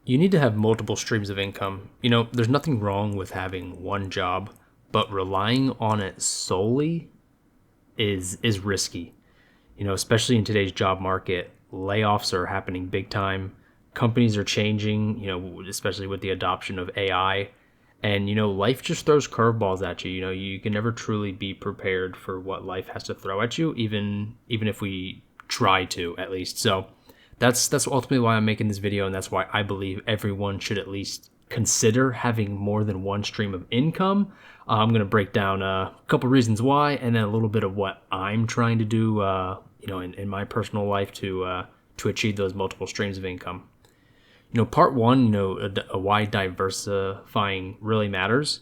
You need to have multiple streams of income. There's nothing wrong with having one job, but relying on it solely is risky. Especially in today's job market, layoffs are happening big time. Companies are changing, especially with the adoption of AI. And life just throws curveballs at you. You can never truly be prepared for what life has to throw at you, even if we try to, at least. So that's ultimately why I'm making this video, and that's why I believe everyone should at least consider having more than one stream of income. I'm going to break down a couple reasons why, and then a little bit of what I'm trying to do, in my personal life to achieve those multiple streams of income. Part one, why diversifying really matters.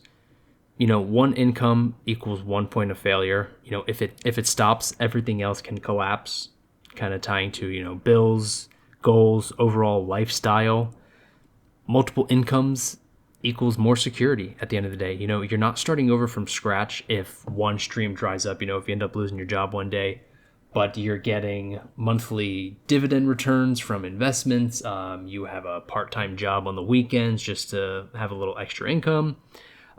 One income equals 1 point of failure. If it stops, everything else can collapse. Kind of tying to bills, goals, overall lifestyle. Multiple incomes equals more security at the end of the day. You're not starting over from scratch if one stream dries up. If you end up losing your job one day, but you're getting monthly dividend returns from investments. You have a part-time job on the weekends just to have a little extra income,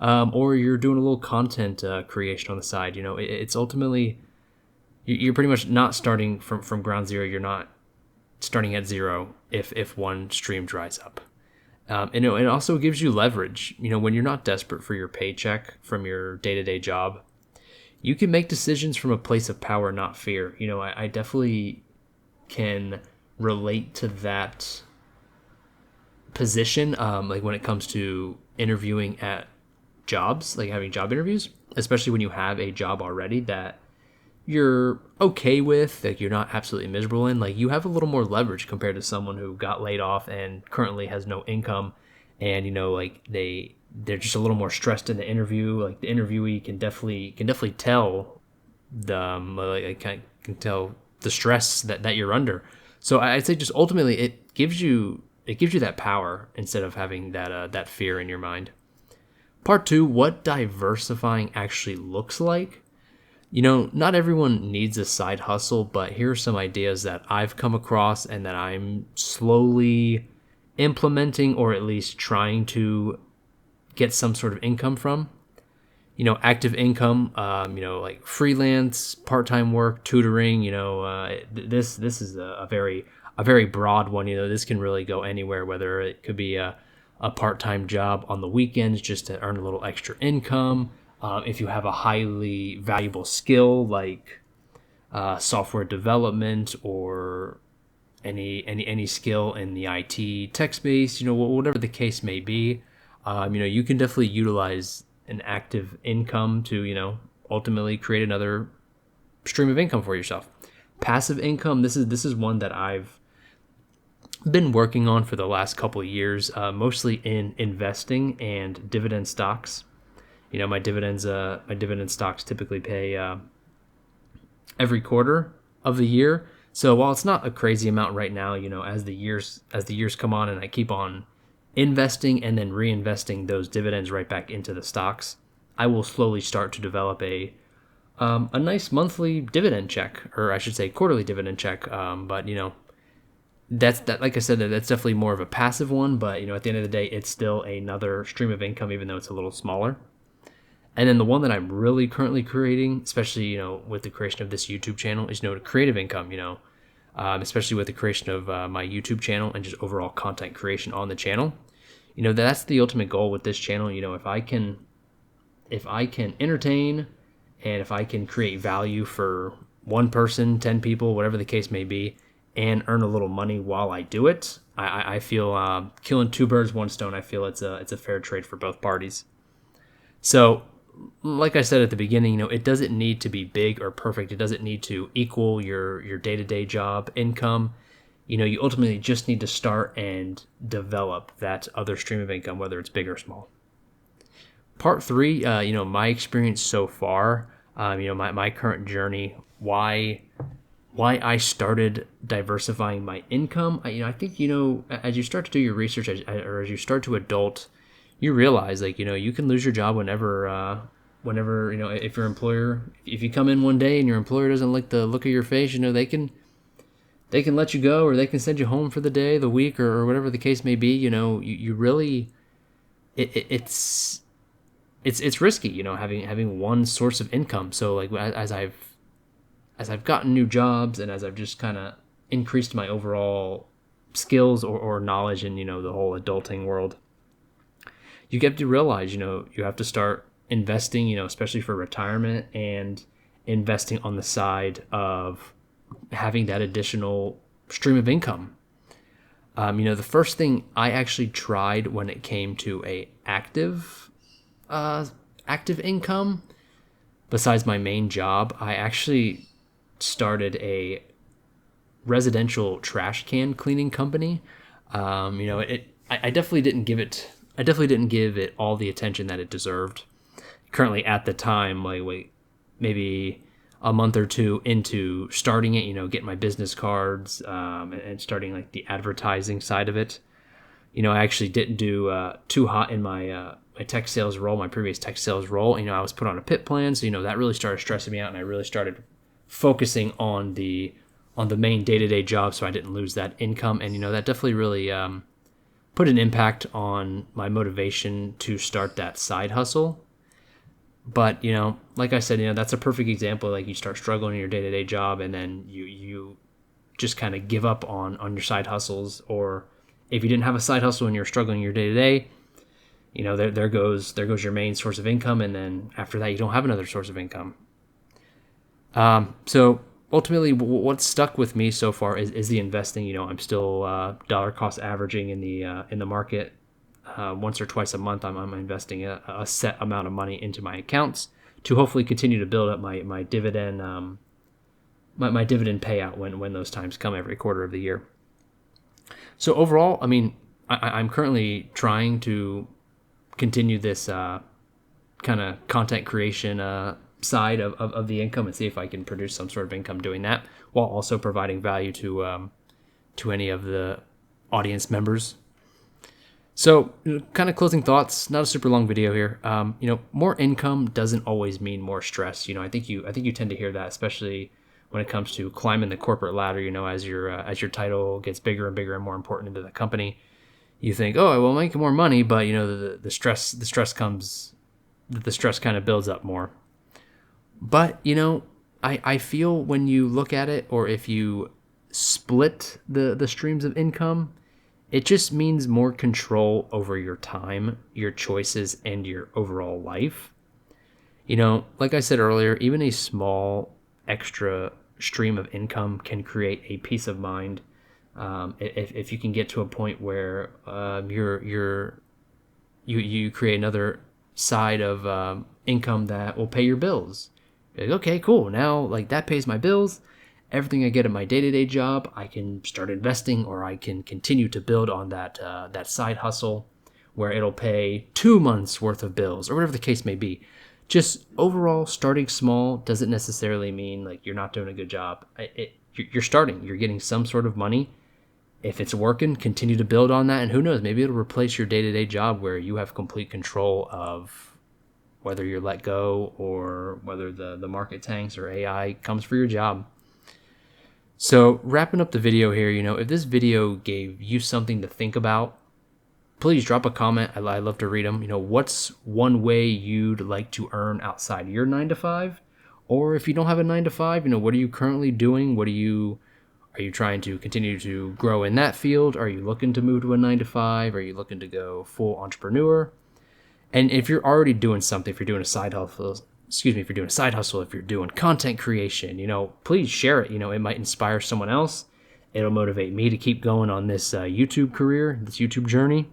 or you're doing a little content creation on the side. It's ultimately, you're pretty much not starting from ground zero. You're not starting at zero if one stream dries up. And it also gives you leverage. When you're not desperate for your paycheck from your day-to-day job, you can make decisions from a place of power, not fear. I definitely can relate to that position, like when it comes to interviewing at jobs, like having job interviews, especially when you have a job already that you're okay with, like you're not absolutely miserable in. Like you have a little more leverage compared to someone who got laid off and currently has no income, and like they're just a little more stressed in the interview. Like the interviewee can definitely tell can tell the stress that you're under. So I'd say just ultimately it gives you that power instead of having that fear in your mind. Part two, what diversifying actually looks like. Not everyone needs a side hustle, but here are some ideas that I've come across and that I'm slowly implementing, or at least trying to get some sort of income from. Active income, like freelance, part-time work, tutoring. This is a very broad one. This can really go anywhere, whether it could be a part-time job on the weekends just to earn a little extra income. If you have a highly valuable skill like software development or any skill in the IT tech space, whatever the case may be, you can definitely utilize an active income to ultimately create another stream of income for yourself. Passive income, this is one that I've been working on for the last couple of years, mostly in investing and dividend stocks. My dividend stocks typically pay every quarter of the year. So while it's not a crazy amount right now, as the years come on and I keep on investing and then reinvesting those dividends right back into the stocks, I will slowly start to develop a nice monthly dividend check, or I should say quarterly dividend check. But that's like I said, that's definitely more of a passive one. But at the end of the day, it's still another stream of income, even though it's a little smaller. And then the one that I'm really currently creating, especially, with the creation of this YouTube channel, is, creative income, especially with the creation of my YouTube channel and just overall content creation on the channel. That's the ultimate goal with this channel. If I can entertain and if I can create value for one person, 10 people, whatever the case may be, and earn a little money while I do it, I feel killing two birds, one stone. I feel it's a fair trade for both parties. So, like I said at the beginning, it doesn't need to be big or perfect. It doesn't need to equal your day-to-day job income. You ultimately just need to start and develop that other stream of income, whether it's big or small. Part three, my experience so far, my current journey, why I started diversifying my income. I think, as you start to do your research or as you start to adult, you realize you can lose your job whenever if your employer, if you come in one day and your employer doesn't like the look of your face, they can they can let you go, or they can send you home for the day, the week, or whatever the case may be. You really, it's risky, having one source of income. So like as I've gotten new jobs, and as I've just kind of increased my overall skills or knowledge in the whole adulting world, you get to realize you have to start investing, especially for retirement, and investing on the side of having that additional stream of income. The first thing I actually tried when it came to a active income, besides my main job, I actually started a residential trash can cleaning company. I definitely didn't give it. I definitely didn't give it all the attention that it deserved. Currently, at the time, maybe a month or two into starting it, getting my business cards, and starting like the advertising side of it. I actually didn't do too hot in my tech sales role, my previous tech sales role. I was put on a PIP plan, so that really started stressing me out, and I really started focusing on the main day-to-day job, so I didn't lose that income. And that definitely really put an impact on my motivation to start that side hustle. But like I said, that's a perfect example. Like, you start struggling in your day-to-day job, and then you just kind of give up on your side hustles. Or if you didn't have a side hustle and you're struggling in your day-to-day, there goes your main source of income, and then after that you don't have another source of income. So ultimately, what's stuck with me so far is the investing. I'm still dollar cost averaging in the market. Once or twice a month, I'm investing a set amount of money into my accounts to hopefully continue to build up my dividend my dividend payout when those times come every quarter of the year. So overall, I'm currently trying to continue this kind of content creation side of the income, and see if I can produce some sort of income doing that, while also providing value to any of the audience members. So, kind of closing thoughts. Not a super long video here. More income doesn't always mean more stress. I think you tend to hear that, especially when it comes to climbing the corporate ladder. As your title gets bigger and bigger and more important into the company, you think, oh, I will make more money, but the stress kind of builds up more. But I feel when you look at it, or if you split the streams of income, it just means more control over your time, your choices, and your overall life. Like I said earlier, even a small extra stream of income can create a peace of mind. If you can get to a point where you create another side of income that will pay your bills. You're like, okay, cool. Now, like, that pays my bills. Everything I get at my day-to-day job, I can start investing, or I can continue to build on that side hustle where it'll pay 2 months worth of bills, or whatever the case may be. Just overall, starting small doesn't necessarily mean like you're not doing a good job. You're starting. You're getting some sort of money. If it's working, continue to build on that, and who knows, maybe it'll replace your day-to-day job where you have complete control of whether you're let go, or whether the market tanks, or AI comes for your job. So wrapping up the video here, if this video gave you something to think about, please drop a comment. I love to read them. What's one way you'd like to earn outside your 9 to 5? Or if you don't have a 9 to 5, what are you currently doing? Are you trying to continue to grow in that field? Are you looking to move to a 9 to 5? Are you looking to go full entrepreneur? And if you're already doing something, if you're doing a side hustle, if you're doing content creation, please share it. It might inspire someone else. It'll motivate me to keep going on this YouTube career, this YouTube journey.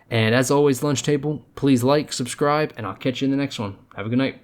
And as always, Lunch Table, please like, subscribe, and I'll catch you in the next one. Have a good night.